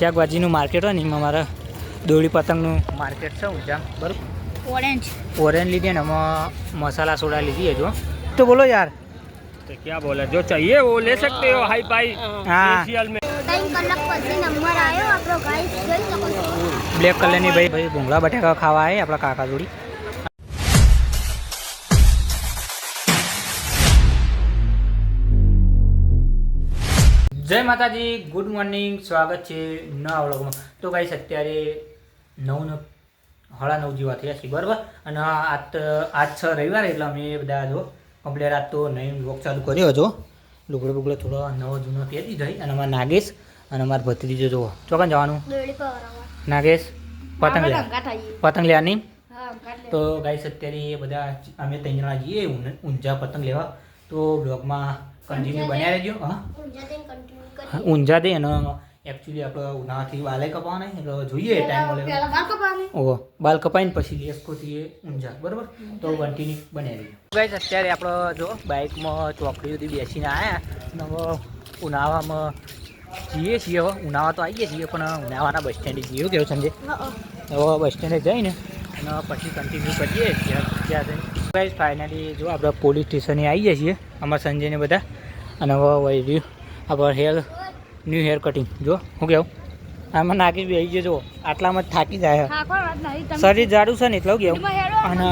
શાકભાજીનું market હોય ને એમાં મારા દોડી પતંગનું માર્કેટ છે ઊંચા બરાબર. ઓરેન્જ લીધી ને એમાં મસાલા સોડા લીધી है जो. तो बोलो यार. तो क्या बोला जो चाहिए वो ले सकते हो हाई पाई. हाँ में नंबर आयो आपरो गाइस જોઈ શકો છો. બ્લેક કલરની ભાઈ ભૂંગળા બટાકા ખાવા આવે આપણા કાકા જોડી. જય માતાજી, ગુડ મોર્નિંગ, સ્વાગત છે નવા વ્લોગમાં. તો ગાઈસ અત્યારે 9:30 જેવા થયા છે બરાબર. અને આજ છે રવિવાર એટલે અમે બધા જો કમ્પ્લેટ આજ તો નવીન વ્લોગ ચાલુ કર્યો હતો. લુગડો બુગડો થોડો નવો જૂનો પહેરી જાય. અને અમારા નાગેશ અને અમારા ભત્રીજો જો ચોકન જવાનું નાગેશ પતંગ લેવા નહીં. તો ગાઈસ અત્યારે બધા અમે 3 જણા જઈએ ઊંઝા પતંગ લેવા. તો બ્લોગમાં કન્ટિન્યુ બન્યા રહેજો. હા ઊંઝા દે અને એકચ્યુઅલી આપણે ઉનાળાથી વાલે કપાવાના એટલે જોઈએ ટાઈમ મળે. ઓહો બાલ કપાઈને પછી લેસકોથી ઊંઝા બરાબર. તો કન્ટિન્યુ બન્યા રહેજો. ગાઈસ અત્યારે આપણે જો બાઇકમાં ચોકડી સુધી બેસીને આવ્યા. હવે ઉનાળામાં જઈએ છીએ. હવે ઉનાળા તો આવીએ છીએ પણ ઉનાળાના બસ સ્ટેન્ડે જઈએ. કેવું સમજે હવે બસ સ્ટેન્ડે જઈને અને પછી કન્ટિન્યુ કરીએ ત્યાં ગાઈસ ફાઇનલી જો આપણે પોલીસ સ્ટેશને આવીએ છીએ અમારા સંજયને બધા. અને હવે વહી આપણે ન્યૂ હેર કટિંગ જો શું કહેવું આમાં નાખી બેસી ગયો જો આટલામાં જ થાકી જાય. શરીર જાડું છે ને એટલે કેવું. અને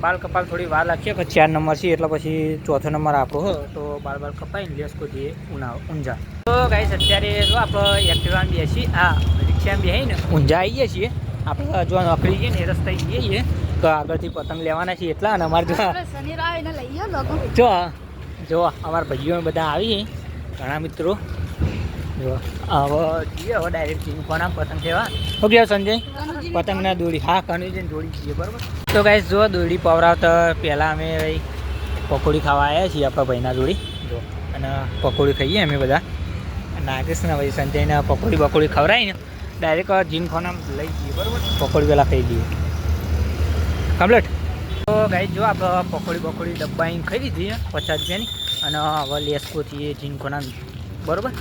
બાલ કપાલ થોડી વાર લાગશે કે 4 નંબર છે એટલે પછી 4થો નંબર આપણો હોય તો બાલ કપાઈને લેસકો જઈએ ઊંઝા. તો ગાઈસ અત્યારે જો આપણે એક્ટિવામાં બેસી રિક્ષામાં બેસીને ઊંઝા આવીએ છીએ. આપણે જો નોકરી જઈએ ને એ રસ્તે જઈએ તો આગળથી પતંગ લેવાના છીએ એટલા. અને અમારે જો અમારા ભાઈઓ બધા આવી ઘણા મિત્રો જો હવે જઈએ. હવે ડાયરેક્ટ ચીમકોના પતંગ લેવા. શું કહો સંજય પતંગના દોડી? હા કન્વિઝન દોડી જઈએ બરાબર. તો ગાઈસ જો દોડી પવરાવતા પહેલાં અમે ભાઈ પકોડી ખાવા આવ્યા છીએ આપણા ભાઈના દોડી જો. અને પકોડી ખાઈએ અમે બધા. નાગેશના ભાઈ સંજયને પકોડી ખવડાવીને ડાયરેક્ટ જીમખોના લઈ જઈએ બરાબર. પકોડી પહેલાં ખાઈ દઈએ કમ્પ્લીટ. તો ગાઈસ જો આપણે પકોડી ડબ્બાની ખાઈ લીધી 50 રૂપિયાની. અને હવે લેસકો છીએ જીનકોના બરોબર.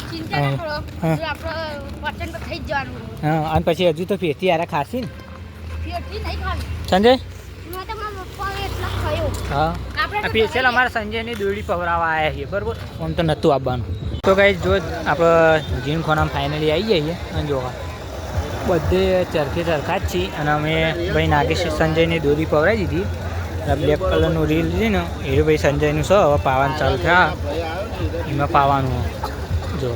હા અને પછી હજુ તો ફેરથી યાર ખાસી ને સંજય. હા સ્પેશિયલ અમારા સંજયની દોડી પવરાવા આવ્યા છીએ બરાબર. આમ તો નહોતું આવવાનું. તો ગાઈસ જો આપણે જીનખોનામાં ફાઇનલી આવી જઈએ. અને જો બધે ચરખા જ છીએ. અને અમે ભાઈ નાગેશ સંજયની દોરી પવરાવી દીધી. બ્લેક કલરનું રીલ છે ને એ ભાઈ સંજયનું છે. હવે પાવાનું ચાલુ થયા એમાં પાવાનું જો.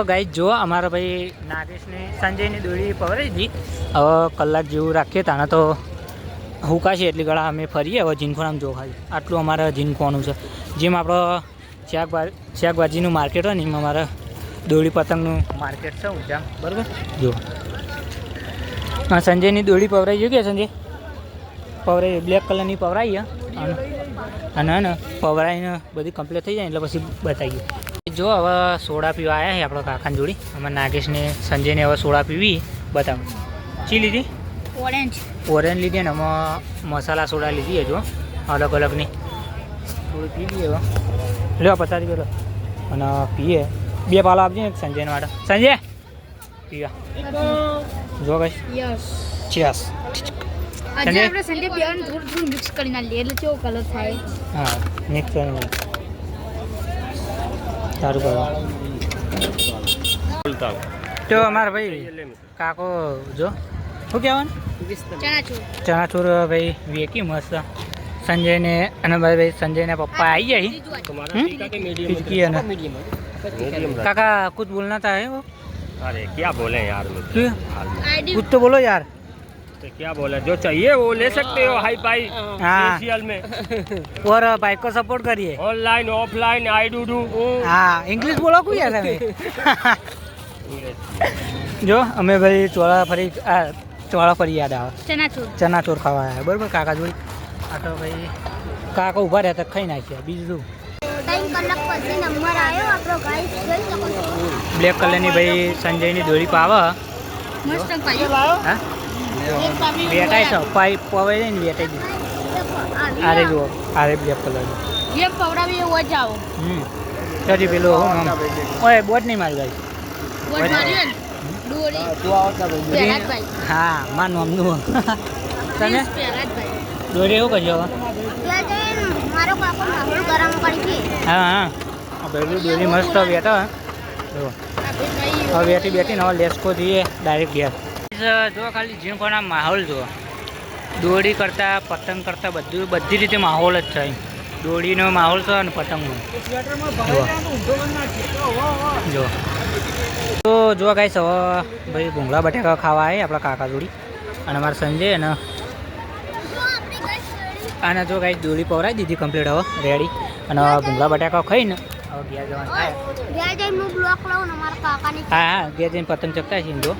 ગાઈસ જો અમારા ભાઈ નાગેશને સંજયની દોરી પવરાવી દીધી. હવે કલાક જેવું રાખીએ તાના તો હુકાશે એટલી ગળા અમે ફરીએ. હવે જીનખોનામાં જો ખાલી આટલું અમારા જીનખોનું છે. જેમ આપણો શાકભાજીનું માર્કેટ હોય ને એમાં અમારા દોડી પતંગનું માર્કેટ છે ઊંચા બરાબર. જો હા સંજયની દોડી પવરાઈ ગઈ કે સંજય પવરાઈ બ્લેક કલરની પવરાઈ અને પવરાઈને બધી કમ્પ્લીટ થઈ જાય એટલે પછી બતાવીએ. જો હવે સોડા પીવા આવ્યા છે આપણા કાકાની જોડી. અમારા નાગેશને સંજયને હવે સોડા પીવી બતાવો. ચી લીધી? ઓરેન્જ લીધી ને એમાં મસાલા સોડા લીધી જો અલગ અલગની. થોડી પી લઈએ હવે. લો 50 રૂપિયા અને પીએ. 2 પાલો આપજો ને સંજયને માટે. સંજય પીવા જો ભાઈ ચેસ. સંજય મિક્સ કરીને લે એટલે કેવો કલર થાય. હા મિક્સ કરીને સારું કરવા. તો અમારા ભાઈ કાકો જો શું કહેવાનું ચણાચૂર ભાઈ વેકી મસ્ત. સંજયને અને ભાઈ સંજયના પપ્પા આવી જાય. કાકા कुछ बोलना था है वो? अरे क्या बोले यार कुछ तो बोलो यार. तो क्या बोला जो चाहिए वो ले सकते हो हाई पाई. हाँ में और बाइक को सपोर्ट करिए ऑनलाइन ऑफलाइन आई डू. हाँ इंग्लिश बोलो कोई यार તમે. જો અમે ભાઈ ચોળા ફરી યાદ આવે ચનાચોર ખાવા આવ્યા બરાબર કાકા જોડી. આ તો ભાઈ કાકા ઊભા રહ્યા તો ખાઈ નાખ્યા બીજું શું. કલાક પછી નંબર આવ્યો આપણો ગાઈસ જોઈ શકો છો બ્લેક કલરની ભાઈ સંજયની દોરી પાવે મસ્ત પાયો હા બેટાઈ છે પાઇપ પવાઈ જાય ને બેટાઈ દી આરે જુઓ આરે બ્લેક કલરની જે પવડાવી એવો જ આવો ત્યાંથી પેલો ઓય બોટ નહીં મારી ગાઈ બોટ માર્યો ને દોરી પહેરાજભાઈ હા માર નામનું તને પહેરાજભાઈ દોરી એવું કરજો હવે મારો કાકો માહોલ ગરમ કરી છે હા હા પેલું દોરી મસ્ત બેઠા જો હવે બેઠી બેઠીને હવે લેસ્કો જઈએ ડાયરેક્ટ ઘેર જો ખાલી જીમ પણ આ માહોલ જુઓ દોરી કરતાં પતંગ કરતાં બધી રીતે માહોલ જ છે દોડીનો માહોલ છે અને પતંગનો જો તો જો ગાઈસ હવે ભાઈ ભૂંગળા બટાકા ખાવા આવે આપણા કાકા જોડી અને અમારા સંજય અને જો ગાઈસ દોરી પવરાઈ દીધી કમ્પ્લીટ હવે રેડી અને ભૂંગળા બટાકા ખાઈને હવે ઘેર જવાનું થાય ઘેર જઈને હું બ્લોક લાવું ને મારા કાકાની હા હા ઘેર જઈને પતંગ ચકતા છીએ જો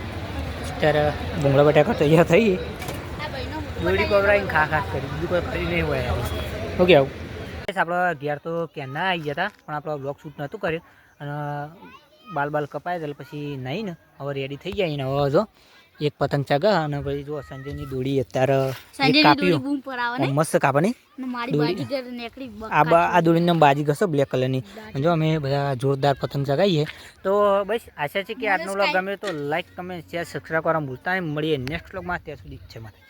ત્યારે ભૂંગળા બટાકા તૈયાર થઈ આ ભાઈનો દોરી પવરાઈને ખા કરી બીજું કોઈ કરી નહીં હોય ઓકે આવું આપણે ઘેર તો ક્યાંના આવી ગયા હતા પણ આપણો બ્લોગ શૂટ નહોતું કર્યું અને બાલ કપાય એટલે પછી નહીં ને હવે રેડી થઈ જાય ને હવે જો એક પતંગ ચગા અને પછી જો સંજયની દોડી અત્યારે કાપ્યું બૂમ પર આવે ને મસ્ત કાપવાની મારી બાજી ઘર નેકડી આ દોડીને બાજી ઘસો બ્લેક કલરની જો અમે બધા જોરદાર પતંગ ચગાવીએ તો બસ આશા છે કે આજનો બ્લોગ ગમે તો લાઈક કમેન્ટ શેર સબસ્ક્રાઈબ કરવાનું ભૂલતા નહીં મળીએ નેક્સ્ટ બ્લોગમાં ત્યાં સુધી છે મારે